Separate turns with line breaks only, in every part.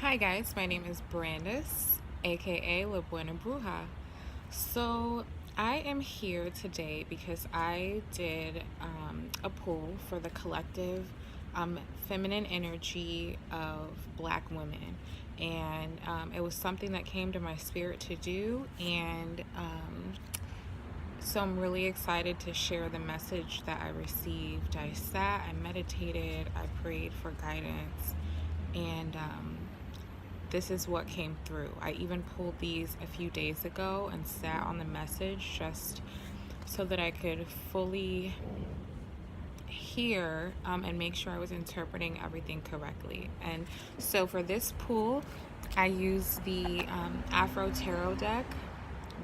Hi guys, my name is Brandice, aka La Buena Bruja. So I am here today because I did a poll for the collective feminine energy of Black women, and it was something that came to my spirit to do, and so I'm really excited to share the message that I received. I sat, I meditated, I prayed for guidance, and this is what came through. I even pulled these a few days ago and sat on the message just so that I could fully hear and make sure I was interpreting everything correctly. And so for this pool, I used the Afro Tarot deck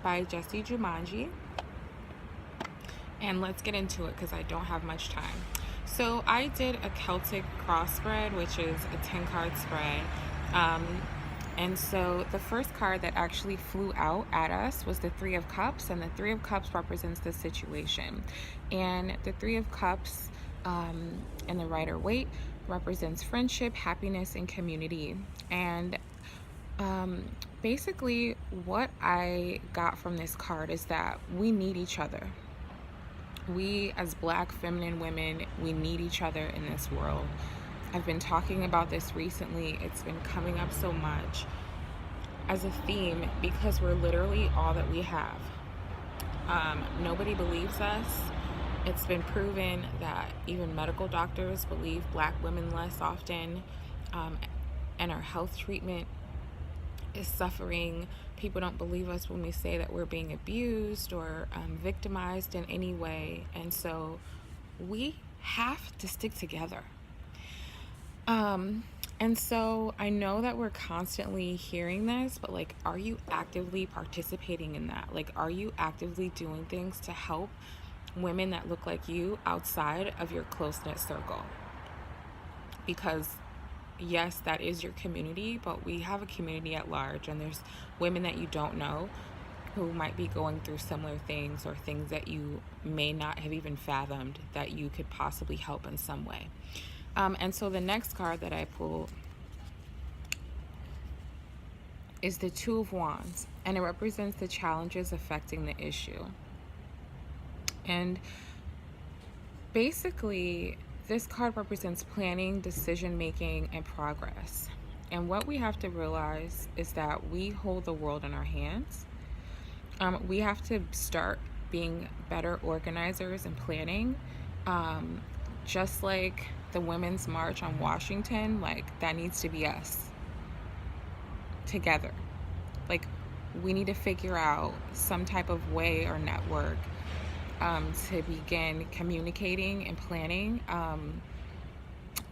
by Jessie Jumanji. And let's get into it because I don't have much time. So I did a Celtic cross spread, which is a 10-card spread. And so the first card that actually flew out at us was the Three of Cups, and the Three of Cups represents the situation. And the Three of Cups in the Rider-Waite represents friendship, happiness, and community. And basically what I got from this card is that we need each other. We as Black feminine women, we need each other in this world. I've been talking about this recently. It's been coming up so much as a theme because we're literally all that we have. Nobody believes us. It's been proven that even medical doctors believe Black women less often, and our health treatment is suffering. People don't believe us when we say that we're being abused or victimized in any way. And so we have to stick together. And so I know that we're constantly hearing this, but like, are you actively participating in that? Like, are you actively doing things to help women that look like you outside of your close-knit circle? Because yes, that is your community, but we have a community at large, and there's women that you don't know who might be going through similar things or things that you may not have even fathomed that you could possibly help in some way. And so the next card that I pulled is the Two of Wands, and it represents the challenges affecting the issue. And basically, this card represents planning, decision-making, and progress. And what we have to realize is that we hold the world in our hands. We have to start being better organizers and planning. Just like the Women's March on Washington, like, that needs to be us together. Like, we need to figure out some type of way or network to begin communicating and planning,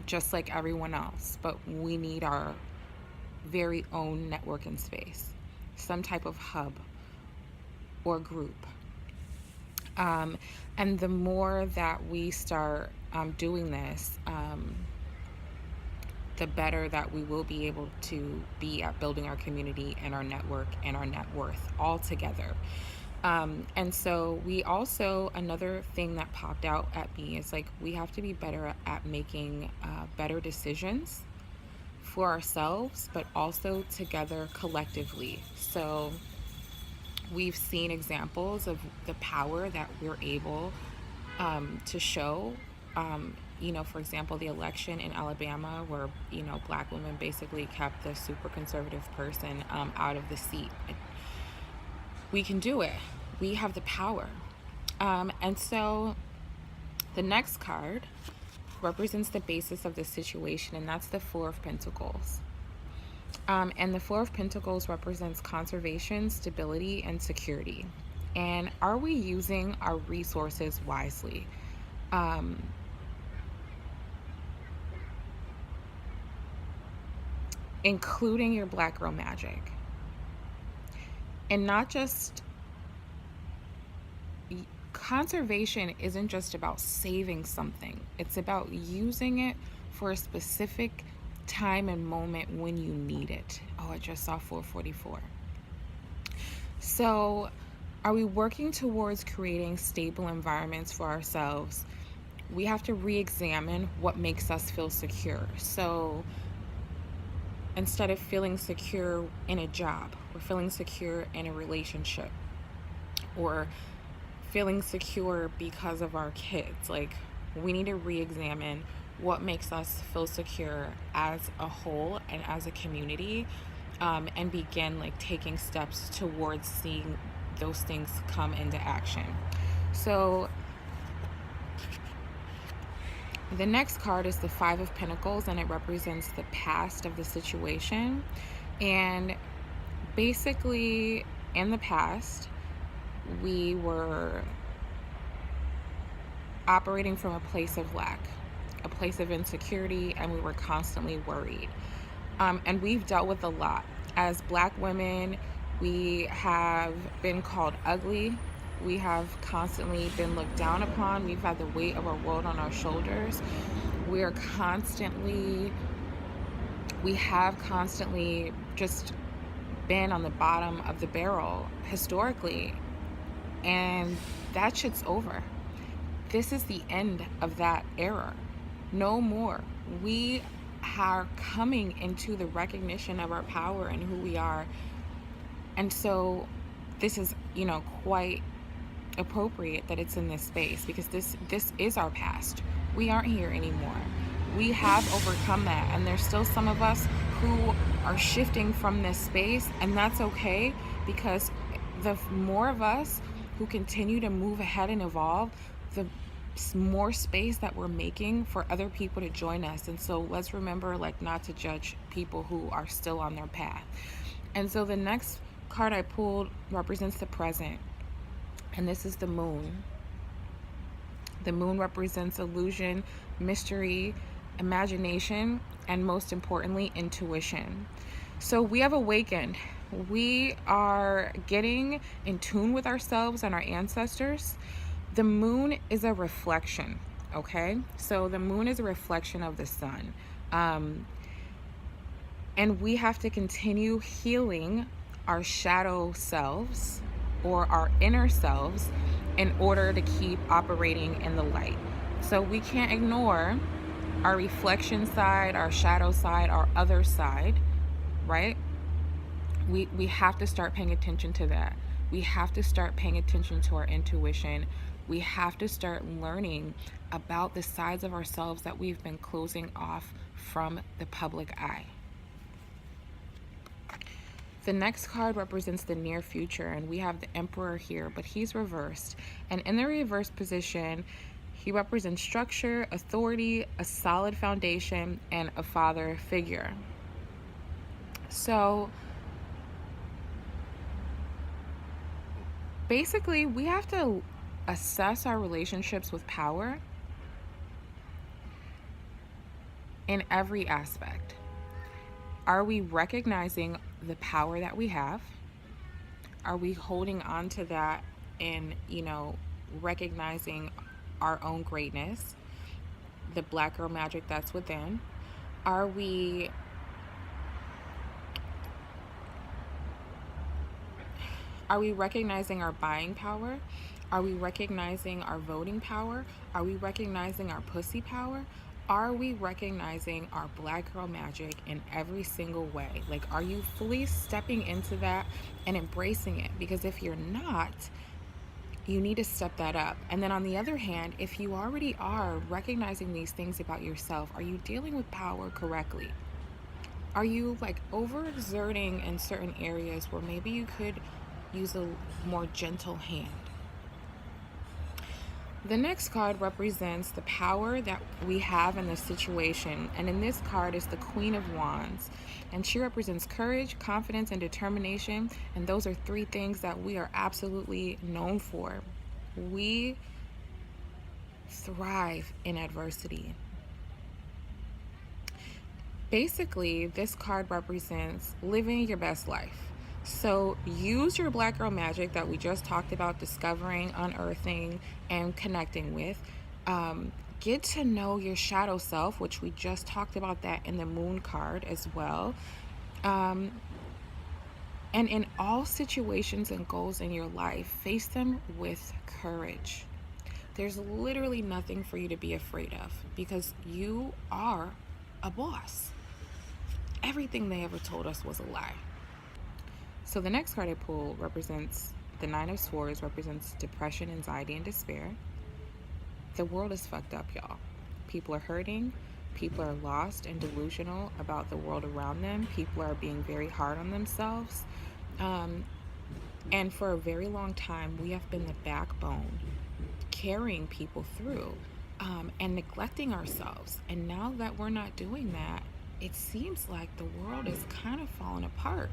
just like everyone else. But we need our very own networking space, some type of hub or group. And the more that we start doing this, the better that we will be able to be at building our community and our network and our net worth all together. And so we also, another thing that popped out at me is like, we have to be better at making better decisions for ourselves, but also together collectively. So we've seen examples of the power that we're able to show. For example, the election in Alabama where, Black women basically kept the super conservative person out of the seat. We can do it. We have the power. And so the next card represents the basis of the situation, and that's the Four of Pentacles. And the Four of Pentacles represents conservation, stability, and security. And are we using our resources wisely? Including your Black girl magic. And not just, conservation isn't just about saving something. It's about using it for a specific time and moment when you need it. Oh, I just saw 444. So are we working towards creating stable environments for ourselves? We have to re-examine what makes us feel secure. So instead of feeling secure in a job or feeling secure in a relationship or feeling secure because of our kids. Like, we need to re-examine what makes us feel secure as a whole and as a community, and begin like taking steps towards seeing those things come into action. So the next card is the Five of Pentacles, and it represents the past of the situation. And basically, in the past, we were operating from a place of lack, a place of insecurity, and we were constantly worried. And we've dealt with a lot. As Black women, we have been called ugly. We have constantly been looked down upon. We've had the weight of our world on our shoulders. We have constantly just been on the bottom of the barrel historically. And that shit's over. This is the end of that era. No more. We are coming into the recognition of our power and who we are. And so this is, quite appropriate that it's in this space, because this is our past. We aren't here anymore. We have overcome that, and there's still some of us who are shifting from this space, and that's okay, because the more of us who continue to move ahead and evolve, the more space that we're making for other people to join us. And so let's remember, like, not to judge people who are still on their path. And so the next card I pulled represents the present, and this is the Moon. The Moon represents illusion, mystery, imagination, and most importantly, intuition. So we have awakened. We are getting in tune with ourselves and our ancestors. The moon is a reflection, okay? So the moon is a reflection of the sun. And we have to continue healing our shadow selves or our inner selves in order to keep operating in the light. So we can't ignore our reflection side, our shadow side, our other side, right? We have to start paying attention to that. We have to start paying attention to our intuition. We have to start learning about the sides of ourselves that we've been closing off from the public eye. The next card represents the near future, and we have the Emperor here, but he's reversed. And in the reverse position, he represents structure, authority, a solid foundation, and a father figure. So basically, we have to assess our relationships with power in every aspect. Are we recognizing the power that we have? Are we holding on to that and, recognizing our own greatness, the Black girl magic that's within? Are we recognizing our buying power? Are we recognizing our voting power? Are we recognizing our pussy power? Are we recognizing our Black girl magic in every single way? Like, are you fully stepping into that and embracing it? Because if you're not, you need to step that up. And then on the other hand, if you already are recognizing these things about yourself, are you dealing with power correctly? Are you overexerting in certain areas where maybe you could use a more gentle hand? The next card represents the power that we have in this situation, and in this card is the Queen of Wands, and she represents courage, confidence, and determination, and those are three things that we are absolutely known for. We thrive in adversity. Basically, this card represents living your best life. So use your Black girl magic that we just talked about, discovering, unearthing, and connecting with. Get to know your shadow self, which we just talked about that in the Moon card as well. And in all situations and goals in your life, face them with courage. There's literally nothing for you to be afraid of, because you are a boss. Everything they ever told us was a lie. So the next card I pull represents the Nine of Swords, represents depression, anxiety, and despair. The world is fucked up, y'all. People are hurting. People are lost and delusional about the world around them. People are being very hard on themselves. And for a very long time, we have been the backbone carrying people through and neglecting ourselves. And now that we're not doing that, it seems like the world is kind of falling apart.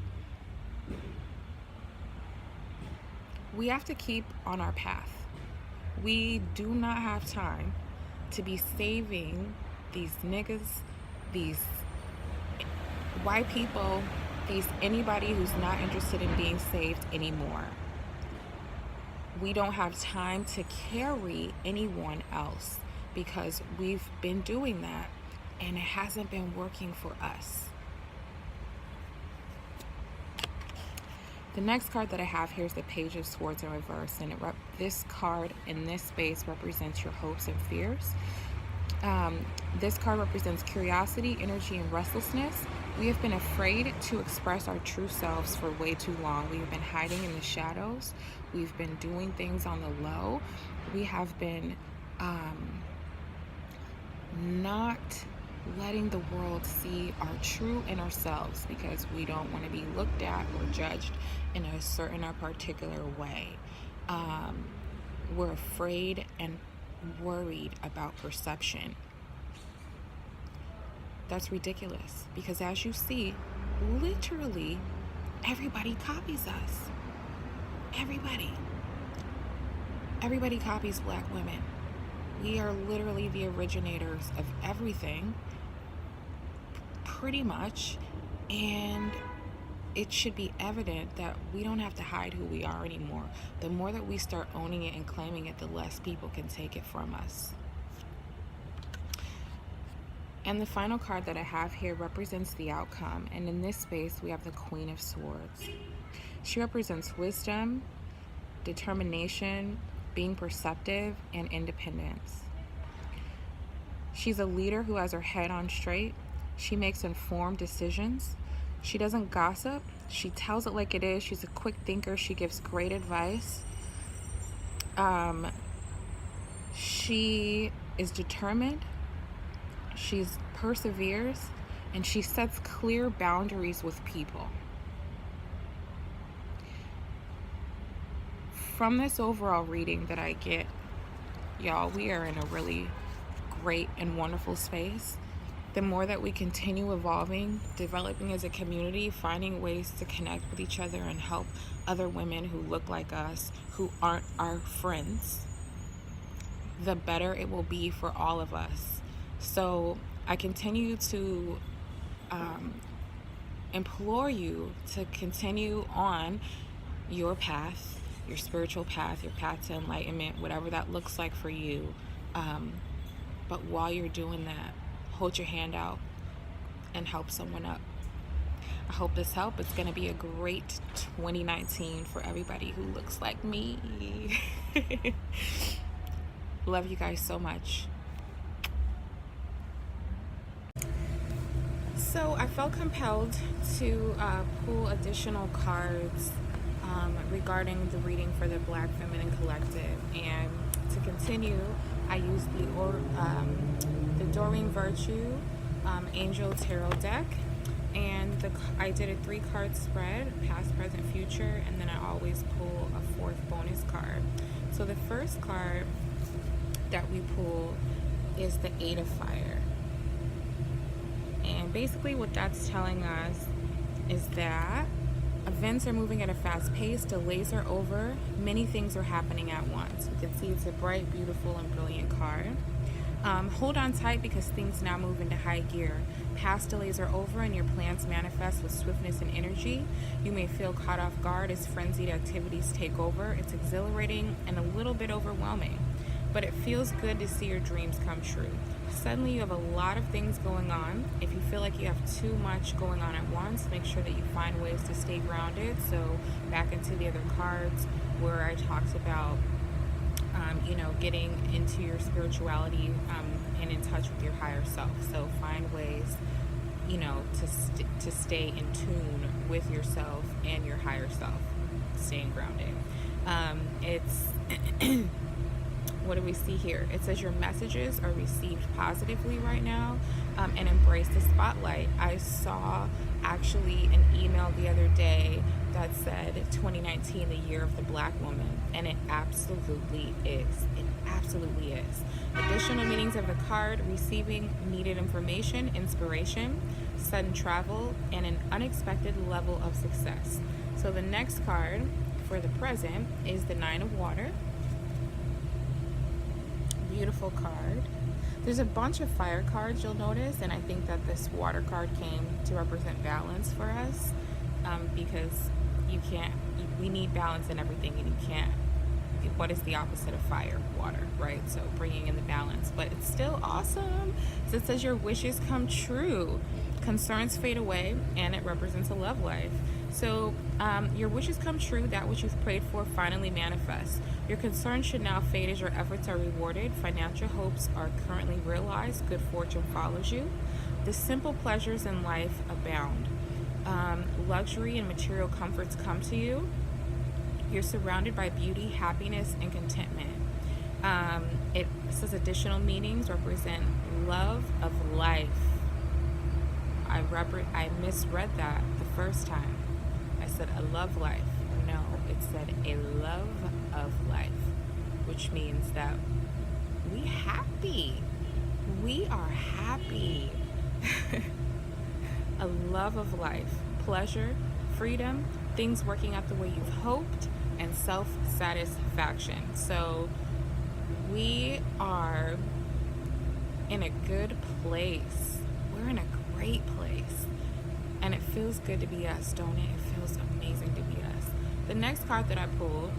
We have to keep on our path. We do not have time to be saving these niggas, these white people, these anybody who's not interested in being saved anymore. We don't have time to carry anyone else because we've been doing that and it hasn't been working for us. The next card that I have here is the Page of Swords in reverse, and this card in this space represents your hopes and fears. This card represents curiosity, energy, and restlessness. We have been afraid to express our true selves for way too long. We have been hiding in the shadows. We've been doing things on the low. We have been not letting the world see our true inner selves because we don't want to be looked at or judged in a certain or particular way. We're afraid and worried about perception. That's ridiculous because, as you see, literally everybody copies us. Everybody copies Black women. We are literally the originators of everything, pretty much, and it should be evident that we don't have to hide who we are anymore. The more that we start owning it and claiming it, the less people can take it from us. And the final card that I have here represents the outcome, and in this space we have the Queen of Swords. She represents wisdom, determination, being perceptive, and independence. She's a leader who has her head on straight. She makes informed decisions. She doesn't gossip. She tells it like it is. She's a quick thinker. She gives great advice. She is determined. She perseveres, and she sets clear boundaries with people. From this overall reading that I get, y'all, we are in a really great and wonderful space. The more that we continue evolving, developing as a community, finding ways to connect with each other and help other women who look like us, who aren't our friends, the better it will be for all of us. So I continue to implore you to continue on your path, your spiritual path, your path to enlightenment, whatever that looks like for you. But while you're doing that, hold your hand out and help someone up. I hope this helped. It's going to be a great 2019 for everybody who looks like me. Love you guys so much. So I felt compelled to pull additional cards regarding the reading for the Black Feminine Collective, and to continue, I used the Doreen Virtue Angel Tarot deck, and I did a 3-card spread, past, present, future, and then I always pull a 4th bonus card. So the first card that we pull is the 8 of Fire, and basically what that's telling us is that events are moving at a fast pace, delays are over, many things are happening at once. You can see it's a bright, beautiful, and brilliant card. Hold on tight because things now move into high gear. Past delays are over and your plans manifest with swiftness and energy. You may feel caught off guard as frenzied activities take over. It's exhilarating and a little bit overwhelming, but it feels good to see your dreams come true. Suddenly you have a lot of things going on. If you feel like you have too much going on at once, make sure that you find ways to stay grounded. So back into the other cards where I talked about getting into your spirituality and in touch with your higher self. So find ways to stay in tune with yourself and your higher self, staying grounded. It's what do we see here? It says your messages are received positively right now, and embrace the spotlight. I saw actually an email the other day that said 2019, the year of the Black woman, and it absolutely is. It absolutely is. Additional meanings of the card: receiving needed information, inspiration, sudden travel, and an unexpected level of success. So the next card for the present is the Nine of Water. Beautiful card. There's a bunch of fire cards, you'll notice, and I think that this water card came to represent balance for us, because we need balance in everything, and you can't, what is the opposite of fire? Water, right? So bringing in the balance, but it's still awesome. So it says your wishes come true, concerns fade away, and it represents a love life. So your wishes come true. That which you've prayed for finally manifests. Your concerns should now fade as your efforts are rewarded. Financial hopes are currently realized. Good fortune follows you. The simple pleasures in life abound. Luxury and material comforts come to you. You're surrounded by beauty, happiness, and contentment. It says additional meanings represent love of life. I misread that the first time. I said a love life. No, it said a love of life, which means that we happy. We are happy. A love of life, pleasure, freedom, things working out the way you've hoped, and self-satisfaction. So we are in a good place. We're in a great place. And it feels good to be us, don't it? It feels amazing to be us. The next card that I pulled,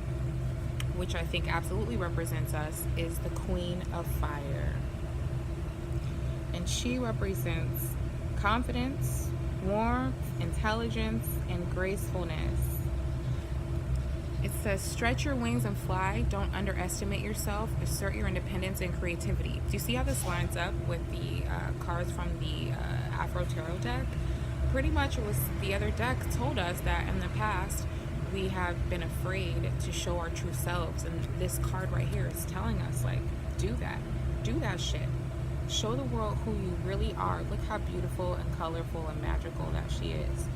which I think absolutely represents us, is the Queen of Fire. And she represents confidence, warmth, intelligence, and gracefulness. It says, stretch your wings and fly. Don't underestimate yourself. Assert your independence and creativity. Do you see how this lines up with the cards from the Afro Tarot deck? Pretty much it was the other deck told us that in the past we have been afraid to show our true selves, and this card right here is telling us, like, do that shit. Show the world who you really are. Look how beautiful and colorful and magical that she is.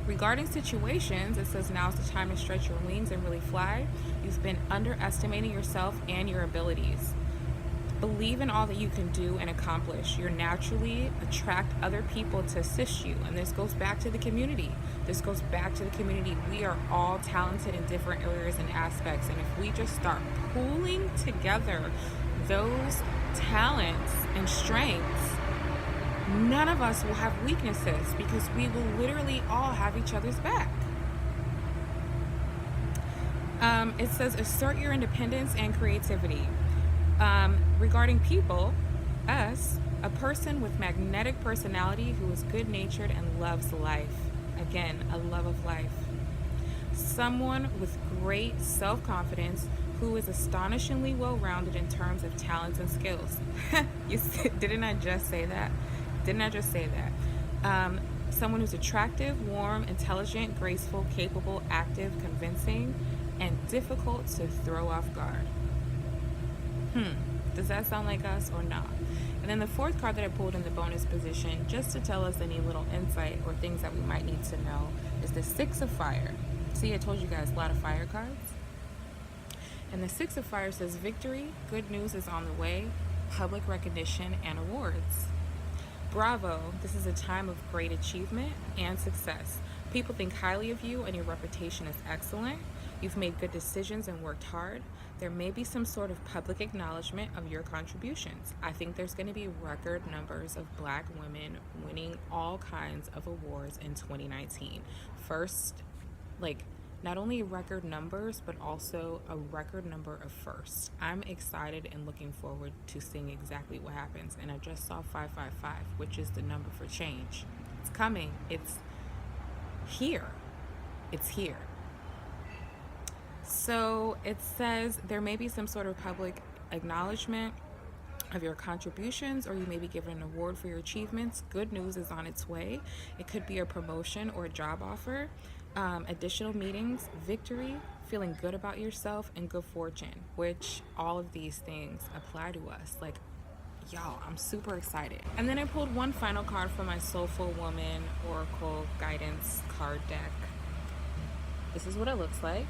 Regarding situations, it says now's the time to stretch your wings and really fly. You've been underestimating yourself and your abilities. Believe in all that you can do and accomplish. You'll naturally attract other people to assist you. And this goes back to the community. We are all talented in different areas and aspects. And if we just start pooling together those talents and strengths, none of us will have weaknesses, because we will literally all have each other's back. It says assert your independence and creativity. Regarding people, us, a person with magnetic personality who is good-natured and loves life. Again, a love of life. Someone with great self-confidence who is astonishingly well-rounded in terms of talents and skills. Didn't I just say that? Someone who's attractive, warm, intelligent, graceful, capable, active, convincing, and difficult to throw off guard. Does that sound like us or not? And then the fourth card that I pulled in the bonus position, just to tell us any little insight or things that we might need to know, is the Six of Fire. See, I told you guys a lot of fire cards. And the Six of Fire says victory, good news is on the way, public recognition, and awards. Bravo, this is a time of great achievement and success. People think highly of you and your reputation is excellent. You've made good decisions and worked hard. There may be some sort of public acknowledgement of your contributions. I think there's going to be record numbers of Black women winning all kinds of awards in 2019. First, not only record numbers, but also a record number of firsts. I'm excited and looking forward to seeing exactly what happens. And I just saw 555, which is the number for change. It's coming. It's here. So it says there may be some sort of public acknowledgement of your contributions, or you may be given an award for your achievements. Good news is on its way. It could be a promotion or a job offer, additional meetings, victory, feeling good about yourself, and good fortune, which all of these things apply to us. Like, y'all, I'm super excited. And then I pulled one final card from my Soulful Woman Oracle Guidance card deck. This is what it looks like.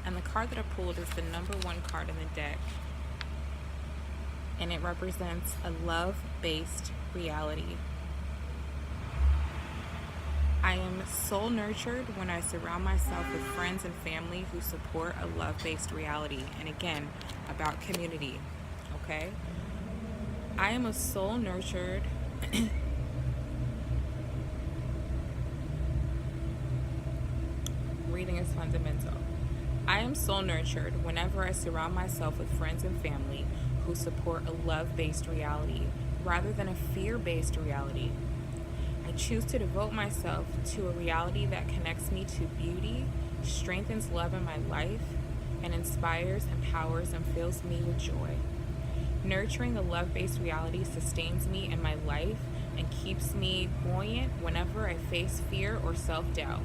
And the card that I pulled is the number one card in the deck. And it represents a love-based reality. I am soul nurtured when I surround myself with friends and family who support a love-based reality. And again, about community, okay? I am a soul nurtured reading is fundamental. I am soul nurtured whenever I surround myself with friends and family who support a love-based reality rather than a fear-based reality. I choose to devote myself to a reality that connects me to beauty, strengthens love in my life, and inspires, empowers, and fills me with joy. Nurturing a love-based reality sustains me in my life and keeps me buoyant whenever I face fear or self-doubt.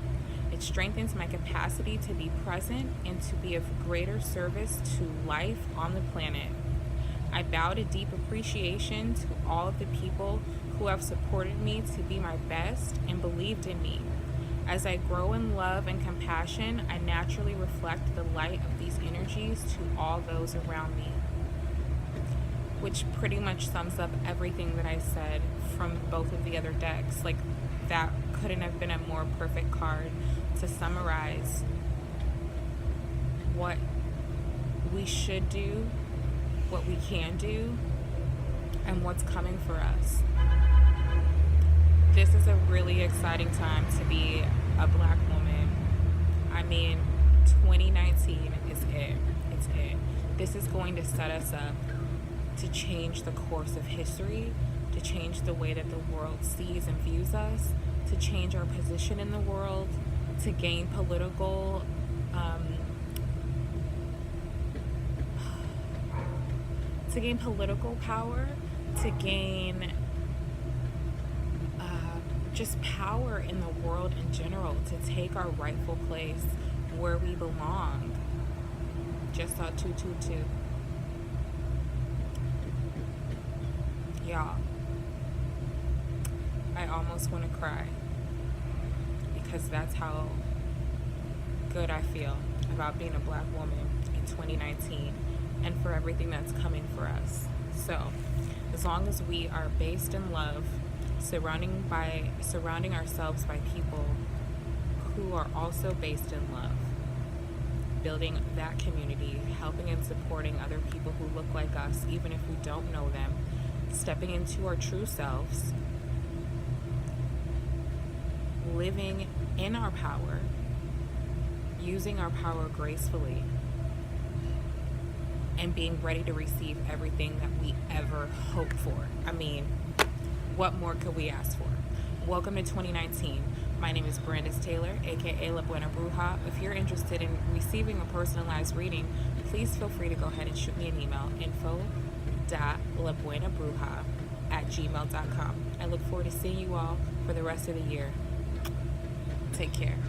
It strengthens my capacity to be present and to be of greater service to life on the planet. I bow to deep appreciation to all of the people who have supported me to be my best and believed in me. As I grow in love and compassion, I naturally reflect the light of these energies to all those around me. Which pretty much sums up everything that I said from both of the other decks. Like, that couldn't have been a more perfect card to summarize what we should do, what we can do, and what's coming for us. This is a really exciting time to be a Black woman. I mean, 2019 is it. It's it. This is going to set us up to change the course of history, to change the way that the world sees and views us, to change our position in the world, to gain political power, to gain just power in the world in general, to take our rightful place where we belong. Just saw 222. Y'all, I almost want to cry because that's how good I feel about being a Black woman in 2019 and for everything that's coming for us. So, as long as we are based in love, surrounding ourselves by people who are also based in love, building that community, helping and supporting other people who look like us, even if we don't know them, stepping into our true selves, living in our power, using our power gracefully, and being ready to receive everything that we ever hope for. I mean, what more could we ask for? Welcome to 2019. My name is Brandice Taylor, aka La Buena Bruja. If you're interested in receiving a personalized reading, please feel free to go ahead and shoot me an email, info.labuenabruja@gmail.com. I look forward to seeing you all for the rest of the year. Take care.